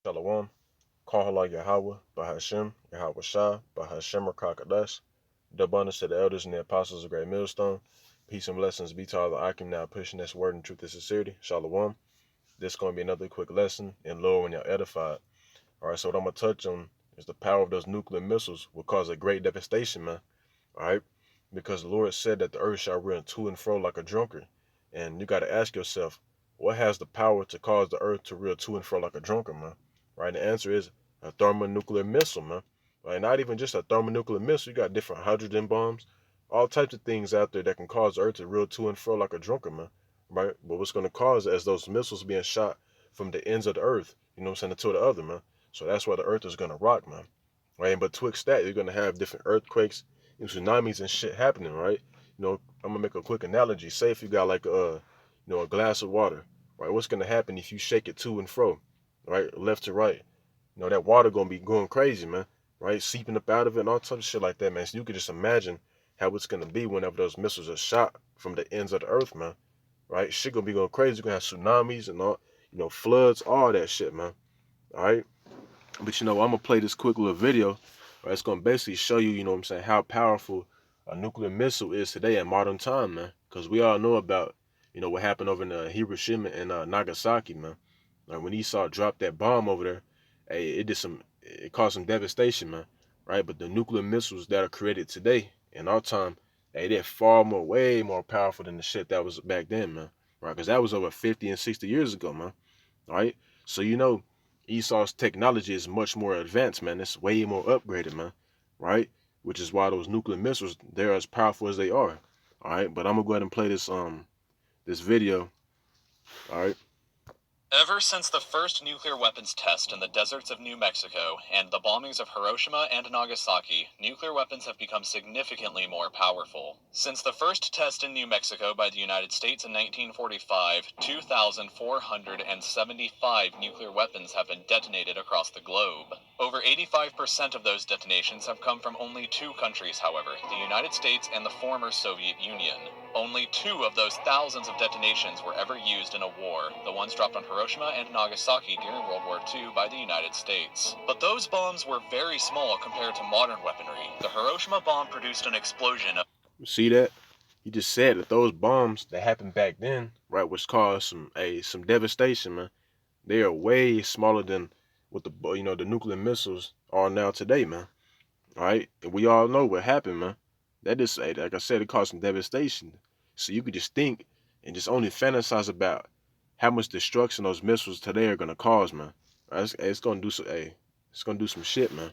Shalom. Kahala Yahweh, Bahashem, Yahweh Shah, Bahashem Rakakadash. The abundance to the elders and the apostles of Great Millstone. Peace and blessings be to all the Akim now pushing this word in truth and sincerity. Shalom. This is going to be another quick lesson in Lord when y'all edified. Alright, so what I'm going to touch on is the power of those nuclear missiles will cause a great devastation, man. Alright? Because the Lord said that the earth shall run to and fro like a drunkard. And you got to ask yourself, what has the power to cause the earth to reel to and fro like a drunkard, man? Right? And the answer is a thermonuclear missile, man. Right? Not even just a thermonuclear missile. You got different hydrogen bombs, all types of things out there that can cause the earth to reel to and fro like a drunkard, man. Right? But what's going to cause it is those missiles being shot from the ends of the earth, you know what I'm saying, to the other, man. So that's why the earth is going to rock, man. Right? But twixt that, you're going to have different earthquakes and tsunamis and shit happening, right? I'm gonna make a quick analogy. Say if you got like a glass of water, right? What's gonna happen if you shake it to and fro, right, left to right? That water gonna be going crazy, man, right? Seeping up out of it and all types of shit like that, man. So you can just imagine how it's gonna be whenever those missiles are shot from the ends of the earth, man. Right? Shit gonna be going crazy. You're gonna have tsunamis and all, floods, all that shit, man. All right. But I'm gonna play this quick little video. Right? It's gonna basically show you, what I'm saying, how powerful a nuclear missile is today in modern time, man. Because we all know about, what happened over in Hiroshima and Nagasaki, man. Like when Esau dropped that bomb over there, hey, it caused some devastation, man. Right? But the nuclear missiles that are created today in our time, hey, they're far more, way more powerful than the shit that was back then, man. Right? Because that was over 50 and 60 years ago, man. Right? So Esau's technology is much more advanced, man. It's way more upgraded, man. Right? Which is why those nuclear missiles, they're as powerful as they are. Alright, but I'm gonna go ahead and play this video. Alright. Ever since the first nuclear weapons test in the deserts of New Mexico and the bombings of Hiroshima and Nagasaki, nuclear weapons have become significantly more powerful. Since the first test in New Mexico by the United States in 1945, 2,475 nuclear weapons have been detonated across the globe. Over 85% of those detonations have come from only two countries, however, the United States and the former Soviet Union. Only two of those thousands of detonations were ever used in a war, the ones dropped on Hiroshima and Nagasaki during World War II by the United States. But those bombs were very small compared to modern weaponry. The Hiroshima bomb produced an explosion of... See that? He just said that those bombs that happened back then, right, which caused some devastation, man. They are way smaller than what the nuclear missiles are now today, man. Alright? And we all know what happened, man. That is, like I said, it caused some devastation. So you could just think and just only fantasize about how much destruction those missiles today are gonna cause, man. It's gonna do it's gonna do some shit, man.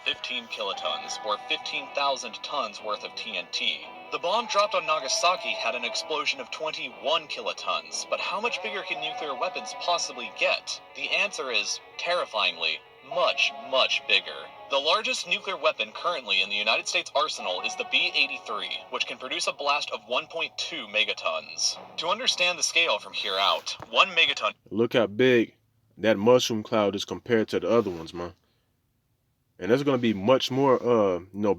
15 kilotons, or 15,000 tons worth of TNT. The bomb dropped on Nagasaki had an explosion of 21 kilotons, but how much bigger can nuclear weapons possibly get? The answer is, terrifyingly, much, much bigger. The largest nuclear weapon currently in the United States arsenal is the B-83, which can produce a blast of 1.2 megatons. To understand the scale from here out, 1 megaton... Look how big that mushroom cloud is compared to the other ones, man. And there's gonna be much more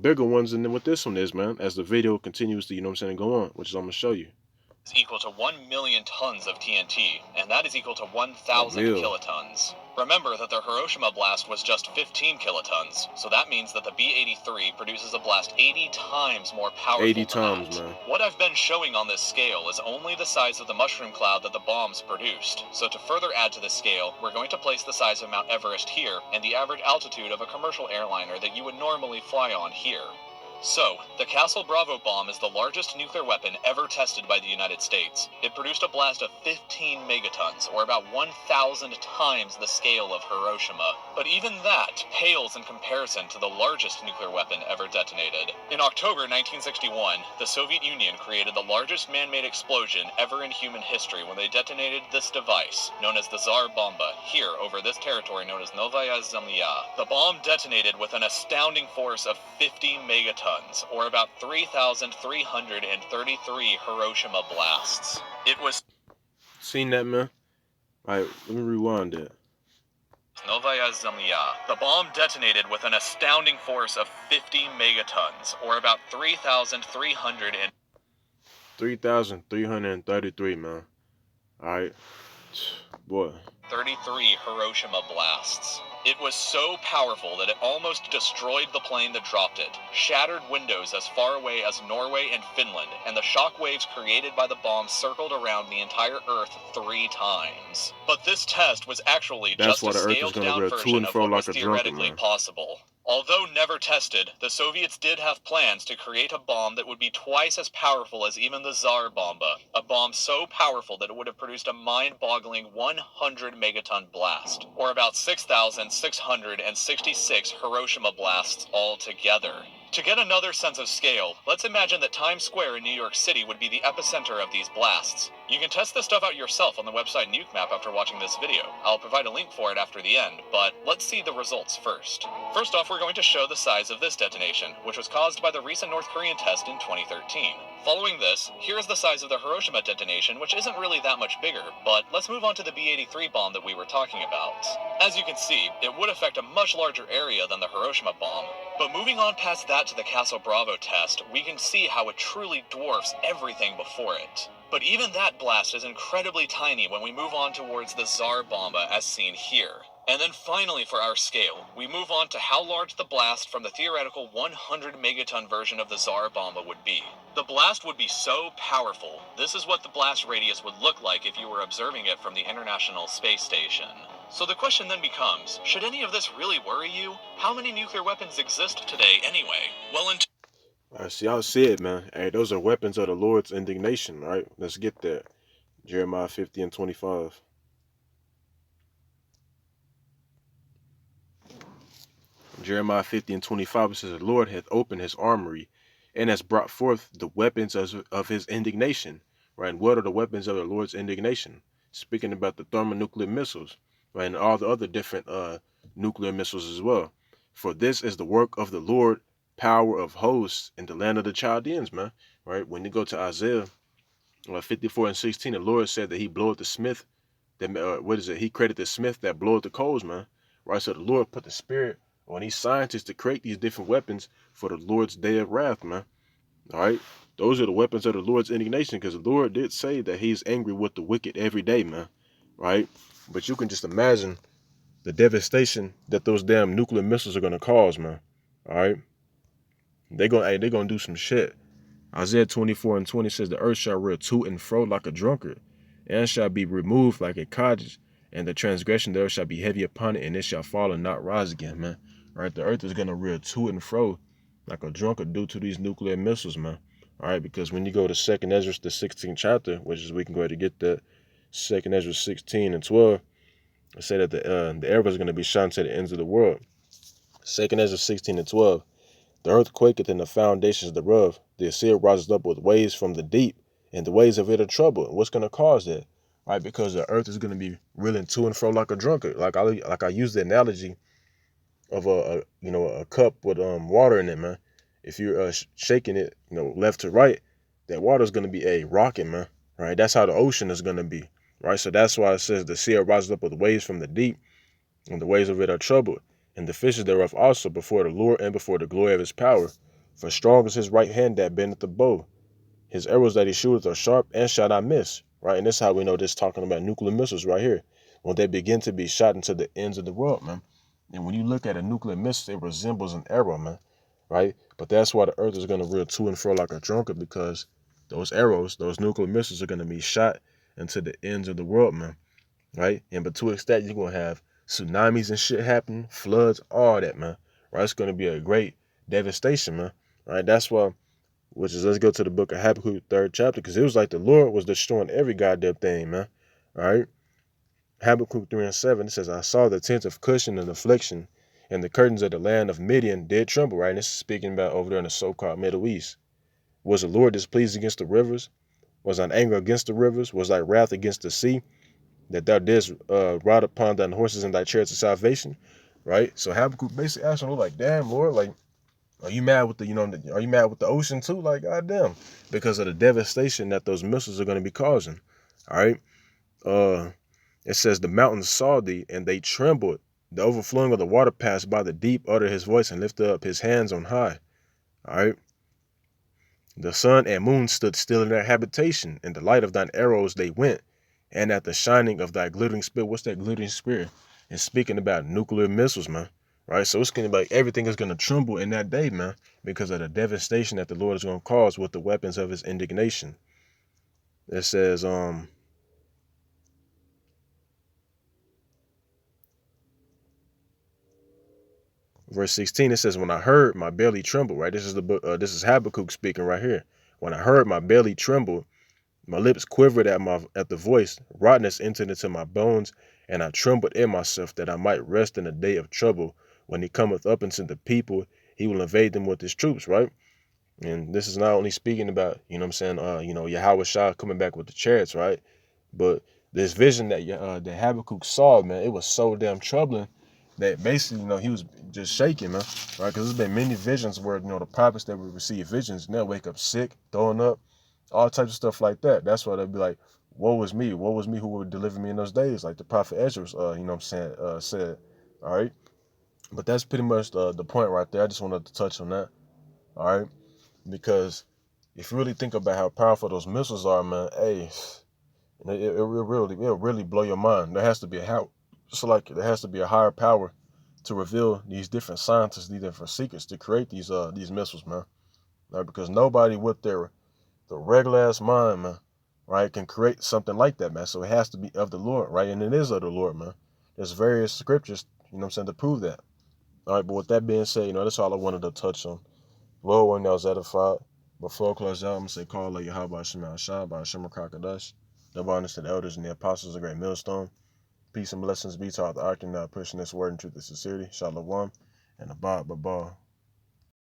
bigger ones than what this one is, man, as the video continues to, go on, which is I'm gonna show you. Is equal to 1 million tons of TNT, and that is equal to 1,000 kilotons. Remember that the Hiroshima blast was just 15 kilotons, so that means that the B-83 produces a blast 80 times more powerful 80 times, than that. Man. What I've been showing on this scale is only the size of the mushroom cloud that the bombs produced, so to further add to this scale, we're going to place the size of Mount Everest here, and the average altitude of a commercial airliner that you would normally fly on here. So, the Castle Bravo bomb is the largest nuclear weapon ever tested by the United States. It produced a blast of 15 megatons, or about 1,000 times the scale of Hiroshima. But even that pales in comparison to the largest nuclear weapon ever detonated. In October 1961, the Soviet Union created the largest man-made explosion ever in human history when they detonated this device, known as the Tsar Bomba, here over this territory known as Novaya Zemlya. The bomb detonated with an astounding force of 50 megatons, or about 3,333 Hiroshima blasts. It was... Seen that, man? Alright, let me rewind that. Novaya Zemlya. The bomb detonated with an astounding force of 50 megatons, or about 3,333, man. Alright. Boy. 33 Hiroshima blasts. It was so powerful that it almost destroyed the plane that dropped it, shattered windows as far away as Norway and Finland, and the shock waves created by the bomb circled around the entire Earth 3 times. But this test was actually That's just why a the Earth is gonna scaled-down rev to version and of fro what was like a drunkard, theoretically man. possible. Although never tested, the Soviets did have plans to create a bomb that would be twice as powerful as even the Tsar Bomba, a bomb so powerful that it would have produced a mind-boggling 100 megaton blast, or about 6,666 Hiroshima blasts altogether. To get another sense of scale, let's imagine that Times Square in New York City would be the epicenter of these blasts. You can test this stuff out yourself on the website NukeMap after watching this video. I'll provide a link for it after the end, but let's see the results first. First off, we're going to show the size of this detonation, which was caused by the recent North Korean test in 2013. Following this, here's the size of the Hiroshima detonation, which isn't really that much bigger, but let's move on to the B-83 bomb that we were talking about. As you can see, it would affect a much larger area than the Hiroshima bomb, but moving on past that to the Castle Bravo test, we can see how it truly dwarfs everything before it. But even that blast is incredibly tiny when we move on towards the Tsar Bomba as seen here. And then finally for our scale, we move on to how large the blast from the theoretical 100 megaton version of the Tsar Bomba would be. The blast would be so powerful, this is what the blast radius would look like if you were observing it from the International Space Station. So the question then becomes, should any of this really worry you? How many nuclear weapons exist today anyway? Well, in See, y'all see it, man. Hey, those are weapons of the Lord's indignation, right? Let's get that. Jeremiah 50 and 25. Jeremiah 50 and 25 says, the Lord hath opened his armory and has brought forth the weapons of his indignation. Right? And what are the weapons of the Lord's indignation? Speaking about the thermonuclear missiles, right? And all the other different nuclear missiles as well. For this is the work of the Lord, power of hosts in the land of the Chaldeans, man. Right? When you go to Isaiah 54 and 16, the Lord said that he bloweth the smith, that he credited the smith that bloweth the coals, man. Right? So the Lord put the spirit on these scientists to create these different weapons for the Lord's day of wrath, man. All right? Those are the weapons of the Lord's indignation, because the Lord did say that he's angry with the wicked every day, man. Right? But you can just imagine the devastation that those damn nuclear missiles are going to cause, man. All right? They're gonna do some shit. Isaiah 24 and 20 says, the earth shall reel to and fro like a drunkard, and shall be removed like a cottage, and the transgression thereof shall be heavy upon it, and it shall fall and not rise again, man. Right? The earth is going to reel to and fro like a drunkard due to these nuclear missiles, man. All right, because when you go to 2nd Ezra, the 16th chapter, which is, we can go ahead and get that, 2nd Ezra 16 and 12, it say that the arrow is going to be shot to the ends of the world. 2nd Ezra 16 and 12. The earth quaketh and the foundations thereof. The Assyria rises up with waves from the deep, and the waves of it are troubled. And what's going to cause that? Right, because the earth is going to be reeling to and fro like a drunkard. Like I use the analogy of a cup with water in it, man. If you're shaking it, left to right, that water is going to be a rocket, man. Right, that's how the ocean is going to be. Right, so that's why it says the sea rises up with waves from the deep, and the waves of it are troubled, and the fishes thereof also before the Lord and before the glory of his power. For strong is his right hand that bendeth the bow. His arrows that he shooteth are sharp and shall not miss. Right, and this is how we know this talking about nuclear missiles right here. When they begin to be shot into the ends of the world, man. And when you look at a nuclear missile, it resembles an arrow, man. Right? But that's why the earth is going to reel to and fro like a drunkard, because those arrows, those nuclear missiles are going to be shot into the ends of the world, man. Right? And but to extent, you're going to have tsunamis and shit happen, floods, all that, man. Right? It's going to be a great devastation, man. Right? That's why, let's go to the book of Habakkuk, 3rd chapter, because it was like the Lord was destroying every goddamn thing, man. All right? Habakkuk 3 and 7, it says, I saw the tent of Cushan in affliction, and the curtains of the land of Midian did tremble, right? And this is speaking about over there in the so-called Middle East. Was the Lord displeased against the rivers? Was thine anger against the rivers? Was thy wrath against the sea? That thou didst ride upon thine horses and thy chariots of salvation, right? So Habakkuk basically asking, like, damn, Lord, like, are you mad with are you mad with the ocean too? Like, goddamn, because of the devastation that those missiles are going to be causing, all right? It says, the mountains saw thee, and they trembled. The overflowing of the water passed by the deep, uttered his voice, and lifted up his hands on high. All right. The sun and moon stood still in their habitation, and the light of thine arrows they went. and at the shining of thy glittering spear. What's that glittering spear? It's speaking about nuclear missiles, man. Right? So it's gonna be like everything is gonna tremble in that day, man, because of the devastation that the Lord is gonna cause with the weapons of his indignation. It says, verse 16, it says, when I heard, my belly trembled, right? This is the book, this is Habakkuk speaking right here. When I heard, my belly trembled, my lips quivered at the voice, rottenness entered into my bones, and I trembled in myself that I might rest in the day of trouble. When he cometh up into the people, he will invade them with his troops, right? And this is not only speaking about, you know what I'm saying, Yahweh Shah coming back with the chariots, right? But this vision that Habakkuk saw, man, it was so damn troubling that basically, he was just shaking, man, right? Because there's been many visions where, the prophets that would receive visions, and they'll wake up sick, throwing up, all types of stuff like that. That's why they'll be like, woe was me who would deliver me in those days, like the prophet Ezra, said, all right? But that's pretty much the point right there. I just wanted to touch on that, all right? Because if you really think about how powerful those missiles are, man, hey, it'll really blow your mind. There has to be there has to be a higher power to reveal these different scientists, these different secrets to create these missiles, man. Right? Because nobody with the regular ass mind, man, right, can create something like that, man. So it has to be of the Lord, right? And it is of the Lord, man. There's various scriptures, to prove that. All right, but with that being said, that's all I wanted to touch on. Lord, one that was edified. Before I close out, I'm gonna say, call like Yahweh Shema Shah by Shema Kakadash. The bonus to the elders and the apostles of the great millstone. Peace and blessings be to all the ark and now pushing this word in truth and sincerity. Shalom and abad babah.